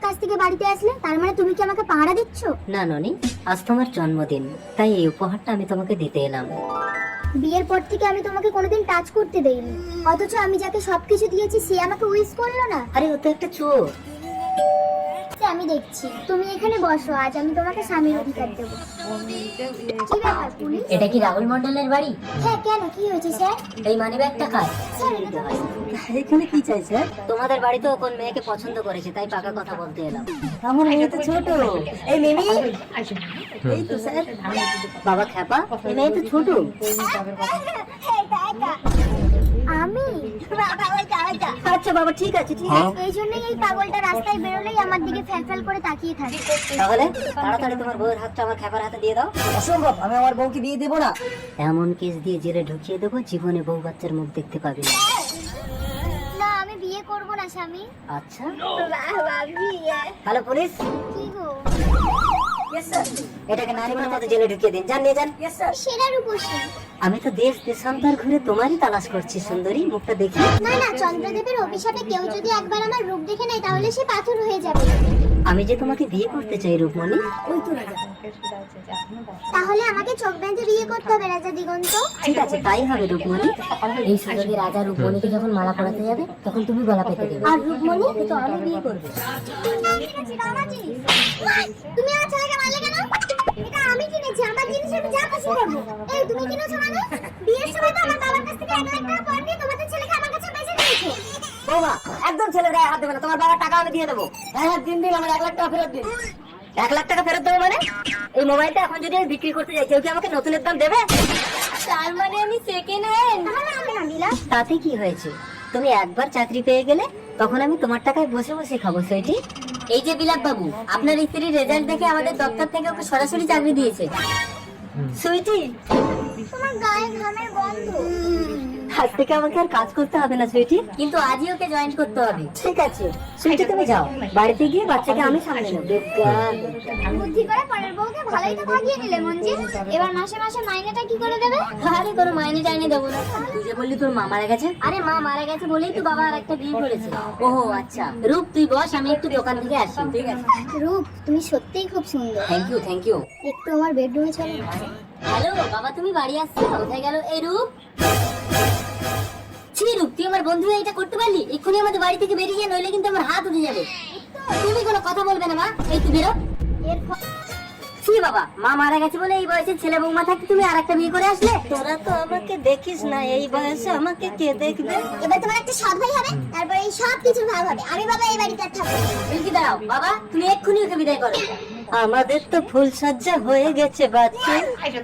কাজ থেকে বাড়িতে আসলে, তার মানে তুমি কি আমাকে পাহারা দিচ্ছ? না ননি, আজ তোমার জন্মদিন, তাই এই উপহারটা আমি তোমাকে দিতে এলাম। বিয়ের পর থেকে আমি তোমাকে কোনোদিন টাচ করতে দেইনি, অথচ আমি যাকে সবকিছু দিয়েছি সে আমাকে উইশ করলো না। আরে ও তো একটা চোর। আমি দেখছি, তুমি এখানে বসো, আজ আমি তোমাকে স্বামীর অধিকার দেবো। কি ব্যাপার পুলিশ? এটা কি রাহুল মন্ডলের বাড়ি? হ্যাঁ, কেন কি হয়েছে স্যার? এই মানিব্যাগটা কার? স্যার, এটা তো এখানে কি চাইছে? তোমাদের বাড়িতে কোন মেয়েকে পছন্দ করেছে, তাই পাকা কথা বলতে এলাম। আমার মেয়ে তো ছোট। এই মিমি, এই তো স্যার। বাবা খ্যাপা, এই মেয়ে তো ছোট। আমি আচ্ছা বাবা, ঠিক আছে ঠিক আছে। এই জন্যই এই পাগলটা রাস্তায় বেরোলেই আমার দিকে ফ্যাল করে তাকিয়ে থাকে। তাহলে তাড়াতাড়ি তোমার বউয়ের হাতটা আমার খ্যাপার হাতে দিয়ে দাও। অসম্ভব, আমি আমার বউকে বিয়ে দেবো না। এমন কেস দিয়ে জেলে ঢুকিয়ে দেবো, জীবনে বউ বাচ্চার মুখ দেখতে পাবি না। না, আমি বিয়ে করব না স্বামী। আচ্ছা, হ্যালো পুলিশ। কি গো? এটাকে নারীমানের মতো জেলে ঢুকিয়ে দিন, যান নিয়ে যান। সেরা রূপসী। আমি তো দেশ দেশান্তর ঘুরে তোমারই তালাশ করছি সুন্দরী, মুখটা দেখি। না না, চন্দ্রদেবের অভিশাপে কেউ যদি একবার আমার রূপ দেখে নেয় তাহলে সে পাথর হয়ে যাবে। আমি যে তোমাকে বিয়ে করতে চাই রূপমণি। তাহলে আমাকে চোখ বেঁধে বিয়ে করতে হবে রাজা দিগন্ত। ঠিক আছে, তাই হবে রূপমণি। এই সুযোগে রাজা রূপমণিকে যখন মালা পরাতে যাবে তখন তুমি গলা পেতে দেবে। আর রূপমণি তো আমি বিয়ে করবে। তুমি আমার ছেলেকে মারলে কেন? এটা আমি কিনেছি, আমার জিনিস আমি যা খুশি করবো। এই তুমি কিনেছো মানে? বিয়ের সময় তো আমার বাবার কাছ থেকে 1 লাখ টাকা পণ নিয়ে তোমাদের ছেলেকে আমার কাছে বেচে দিয়েছো। বৌমা, একদম ছেলের গায়ে হাত দেবে না, তোমার বাবার টাকা আমি দিয়ে দেবো। হ্যাঁ, দিন দিন আমার 1 লাখ টাকা ফেরত দিন। 1 লাখ টাকা ফেরত দেবো মানে? এই মোবাইলটা এখন যদি আমি বিক্রি করতে যাই, কেউ কি আমাকে নতুনের দাম দেবে? তার মানে আমি সেকেন্ড হ্যান্ড? তাহলে আমি না দিলাম। তাতে কি হয়েছে? তুমি একবার চাকরি পেয়ে গেলে তখন আমি তোমার টাকায় বসে বসে খাবো সুইটি। এই যে বিলাত বাবু, আপনার স্ত্রীর রেজাল্ট দেখে আমাদের দপ্তর থেকে ওকে সরাসরি চাকরি দিয়েছে। সুইটি, তোমার গায়ে ঘামের গন্ধ। আজ থেকে আমাকে আর কাজ করতে হবে না সুইটি, কিন্তু আজই ওকে জয়েন করতে হবে। ঠিক আছে সুইটি, তুমি যাও, বাড়িতে গিয়ে বাচ্চাকে আমি সামলে নেব। বুদ্ধি করে পরের বউকে ভালোই তো ভাগিয়ে নিলে মঞ্জিত। এবার মাসে মাসে মাইনেটা কি করে দেবে? আরে কোনো মাইনে টাইনে দেবো না। তুই যে বললি তোর মা মারা গেছে। আরে মা মারা গেছে বলেই তো বাবা আর একটা বিয়ে করেছে। ওহো আচ্ছা, রূপ তুই বস, আমি একটু দোকান থেকে আসি। ঠিক আছে। রূপ, তুমি সত্যিই খুব সুন্দর। Thank you thank you. একটু আমার বেডরুমে চলো। হ্যালো বাবা, তুমি বাড়ি আসছো? কোথায় গেল এই রূপ? ছি রূপ, তুই আমার বন্ধু হয়ে এটা করতে পারলি? এক্ষুনি আমাদের বাড়ি থেকে বেরিয়ে গিয়ে, নইলে কিন্তু আমার হাত উঠে যাবে। তুমি কোনো কথা বলবে না মা, এই তুই বেরো। ছি বাবা, মা মারা গেছে বলে এই বয়সে ছেলে বৌমা থাকতে তুমি আর একটা বিয়ে করে আসলে? তোরা তো আমাকে দেখিস না, এই বয়সে আমাকে কে দেখবে? এবার তোমার একটা সৎ ভাই হবে, তারপরে এই সব কিছুর ভাগ হবে। আমি বাবা এই বাড়িতে আর থাকবো না। বিলকি দাঁড়াও বাবা, তুমি এক্ষুনি ওকে বিদায় করো। আমাদের তো ফুল সজ্জা হয়ে গেছে বাচ্চা।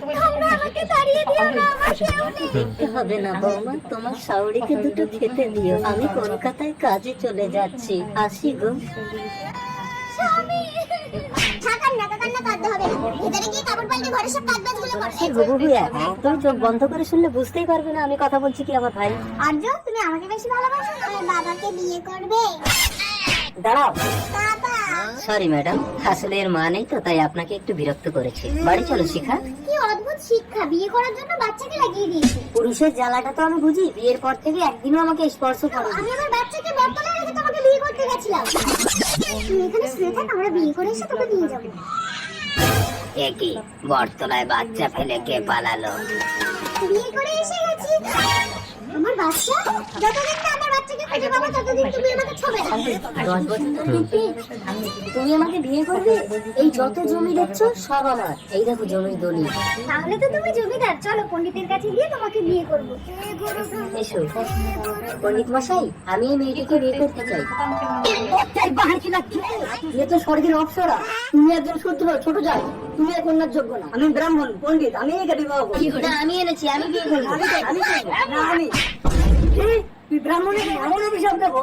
তোমরা আমাকে তাড়িয়ে দিও না, আমার কেউ নেই। দেখতে হবে না বৌমা, তোমার শাওরিকে দুটো খেতে দিও। আমি কলকাতায় কাজে চলে যাচ্ছি, আসি গো। স্বামী, কান্না কাঁদতে হবে না। ভেতরে গিয়ে কাপড় পাল্টে ঘরের সব কাজবাজগুলো করো। সে গুবু ভুয়া, তুমি চোখ বন্ধ করে শুনলে বুঝতেই পারবে না আমি কথা বলছি কি আমার ভাই। আর্য, তুমি আমাকে বেশি ভালোবাসো না আমার বাবাকে বিয়ে করবে? দাঁড়াও। বাবা, সরি ম্যাডাম, আসলে এর মা নেই তো, তাই আপনাকে একটু বিরক্ত করেছি। বাড়ি চলো শিখা। কি অদ্ভুত শিক্ষা, বিয়ে করার জন্য বাচ্চাকে লাগিয়ে দিয়েছে। পুরুষের জ্বালাটা তো আমি বুঝি, বিয়ের পর থেকে একদিনও আমাকে স্পর্শ করো। আমি আমার বাচ্চাকে বর্তমানে রেখে তোমাকে বিয়ে করতে গেছিলাম। তুই এখানে শুয়ে থাক, আমরা বিয়ে করে এসে তোকে নিয়ে যাবো। একই বটতলায় বাচ্চা ফেলে কে পালালো? বিয়ে করে এসে গেছি। আমার বাচ্চা, যতদিন না আমার বাচ্চাকে খুঁজে পাবো ততদিন তুমি আমাকে ছোবে না। 10 বছর ধরে তুমি আমাকে বিয়ে করবে? এই যত জমি দেখছো সব আমার। এই দেখো জমির দলিল। তাহলে তো তুমি জমিদার। চলো পণ্ডিতের কাছে গিয়ে তোমাকে বিয়ে করবো। এসো পণ্ডিত মশাই, আমি এই মেয়েটিকে বিয়ে করতে চাই। এ তো স্বর্গের অপ্সরা। তুমি একজন শূদ্র ছোট জাত, তুমি এর কন্যার যোগ্য না। আমি ব্রাহ্মণ পণ্ডিত, আমি একে বিবাহ করবো। না আমি এনেছি, আমি বিয়ে করবো। আমি করবো। না আমি। কি? তুই ব্রাহ্মণের এমন অভিশাপ দেবো?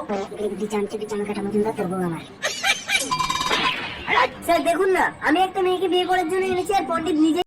স্যার দেখুন না, আমি একটা মেয়েকে বিয়ে করার জন্য এনেছি আর পণ্ডিত নিজে